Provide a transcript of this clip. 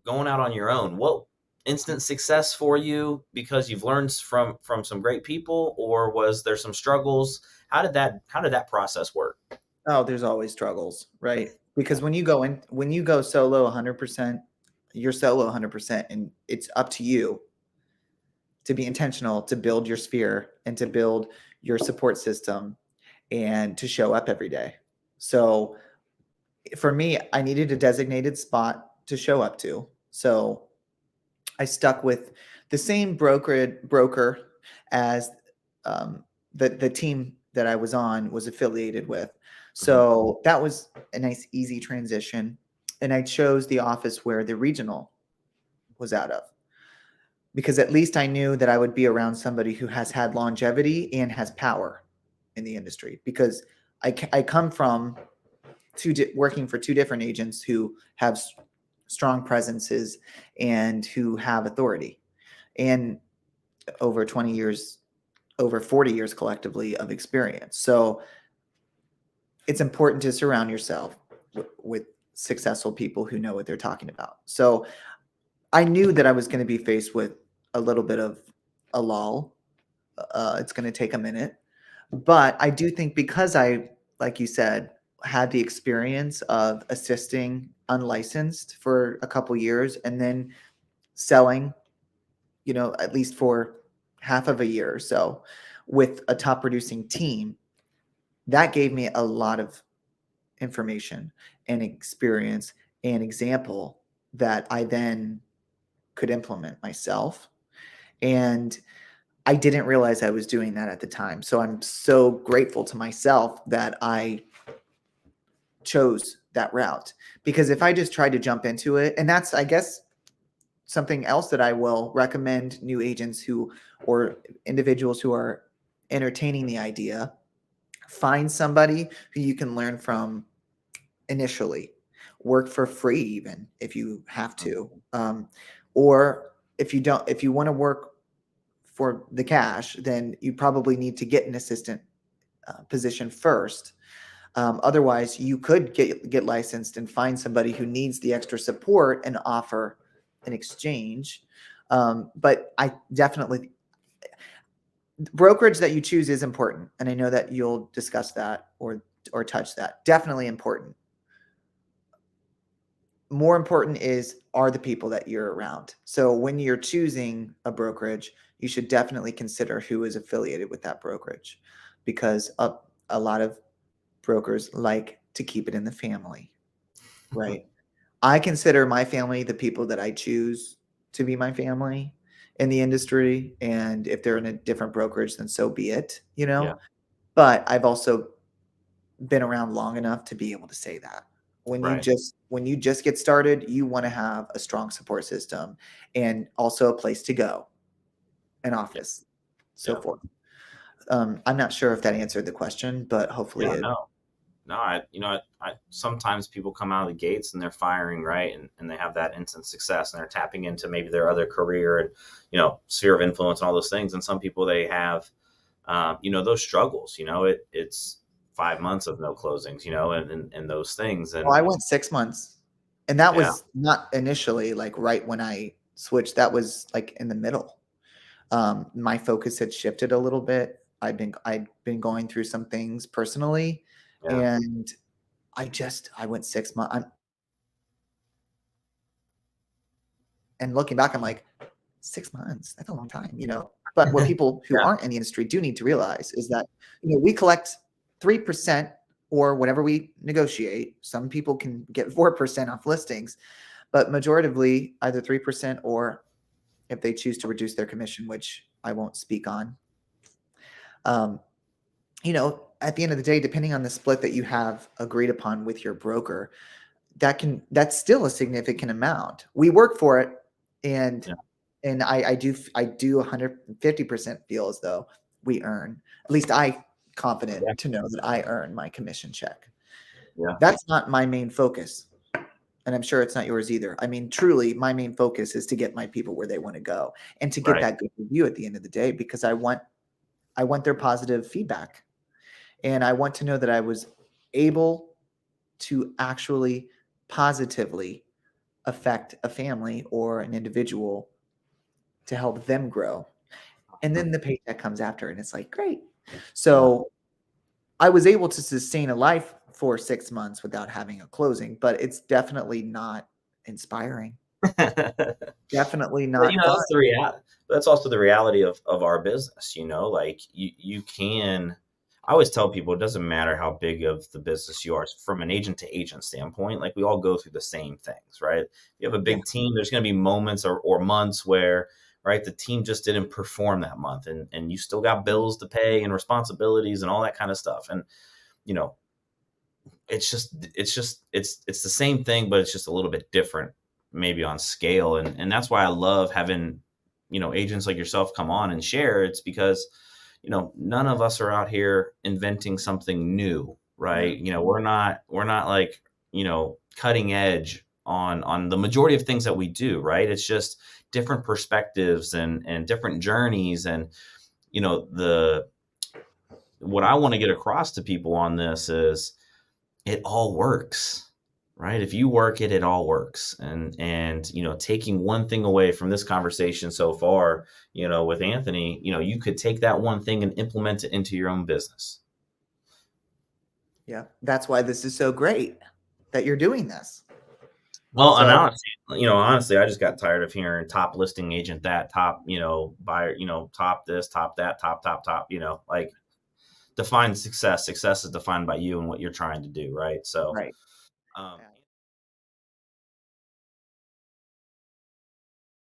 going out on your own, what instant success for you because you've learned from some great people, or was there some struggles? How did that process work? Oh, there's always struggles, right? Yeah. Because when you go solo 100%, you're solo 100%, and it's up to you to be intentional, to build your sphere and to build your support system and to show up every day. So for me, I needed a designated spot to show up to. So I stuck with the same broker as the team that I was on was affiliated with. Mhm. So that was a nice, easy transition. And I chose the office where the regional was out of, because at least I knew that I would be around somebody who has had longevity and has power in the industry. Because I come from working for two different agents who have strong presences and who have authority, and over 20 years, over 40 years collectively of experience. So it's important to surround yourself with successful people who know what they're talking about. So I knew that I was going to be faced with a little bit of a lull. It's going to take a minute, but I do think because I, like you said, had the experience of assisting unlicensed for a couple years and then selling, at least for half of a year or so with a top producing team, that gave me a lot of information and experience and example that I then could implement myself. And I didn't realize I was doing that at the time. So I'm so grateful to myself that I chose that route, because if I just tried to jump into it, and that's, I guess, something else that I will recommend new agents who, or individuals who are entertaining the idea, find somebody who you can learn from initially, work for free even if you have to, or if you don't, if you want to work for the cash, then you probably need to get an assistant position first. Otherwise, you could get licensed and find somebody who needs the extra support and offer an exchange. But I definitely, brokerage that you choose is important, and I know that you'll discuss that or touch that. Definitely important. More important is, are the people that you're around. So when you're choosing a brokerage, you should definitely consider who is affiliated with that brokerage, because a lot of brokers like to keep it in the family, right? I consider my family the people that I choose to be my family in the industry. And if they're in a different brokerage, then so be it. Yeah. But I've also been around long enough to be able to say that. Right. When you just get started, you want to have a strong support system and also a place to go, an Yeah. office, so Yeah. forth. I'm not sure if that answered the question, but hopefully Yeah. it. No. No, I sometimes people come out of the gates and they're firing right, and they have that instant success, and they're tapping into maybe their other career and sphere of influence and all those things. And some people, they have those struggles. It's 5 months of no closings, and those things. Well, And I went 6 months, and that yeah, was not initially like right when I switched. That was like in the middle. My focus had shifted a little bit. I'd been going through some things personally, yeah, and I went 6 months. And looking back, I'm like, 6 months, that's a long time. But what people who yeah, aren't in the industry do need to realize is that, we collect 3% or whatever we negotiate. Some people can get 4% off listings, but majoritively either 3%, or if they choose to reduce their commission, which I won't speak on. Um, at the end of the day, depending on the split that you have agreed upon with your broker, that's still a significant amount. We work for it, and yeah, I do 150% feel as though we earn. At least I confident yeah, to know that I earn my commission check. yeah. That's not my main focus, and I'm sure it's not yours either. I mean, truly, my main focus is to get my people where they want to go and to get Right. that good review at the end of the day, because I want their positive feedback, and I want to know that I was able to actually positively affect a family or an individual to help them grow. And then the paycheck comes after, and it's like, great. Yeah. So I was able to sustain a life for 6 months without having a closing, but it's definitely not inspiring. Definitely But you not know, fun. that's the that's also the reality of our business, you know, like you can I always tell people it doesn't matter how big of the business you are from an agent to agent standpoint, like we all go through the same things, right? If you have a Yeah, big team, there's going to be moments or months where, right, the team just didn't perform that month and you still got bills to pay and responsibilities and all that kind of stuff. And, you know, it's the same thing, but it's just a little bit different, maybe on scale. And that's why I love having, you know, agents like yourself come on and share. It's because, you know, none of us are out here inventing something new, no, right? You know, we're not like, you know, cutting edge on the majority of things that we do, right? It's just different perspectives and different journeys. And, you know, the what I want to get across to people on this is it all works, right? If you work it, it all works. And you know, taking one thing away from this conversation so far, you know, with Anthony, you know, you could take that one thing and implement it into your own business. yeah. That's why this is so great that you're doing this. Well, and So, honestly, you know, honestly, I just got tired of hearing top listing agent that, top, you know, buyer, you know, top this, top that, top, you know, like define success. Success is defined by you and what you're trying to do, right? So, right. um,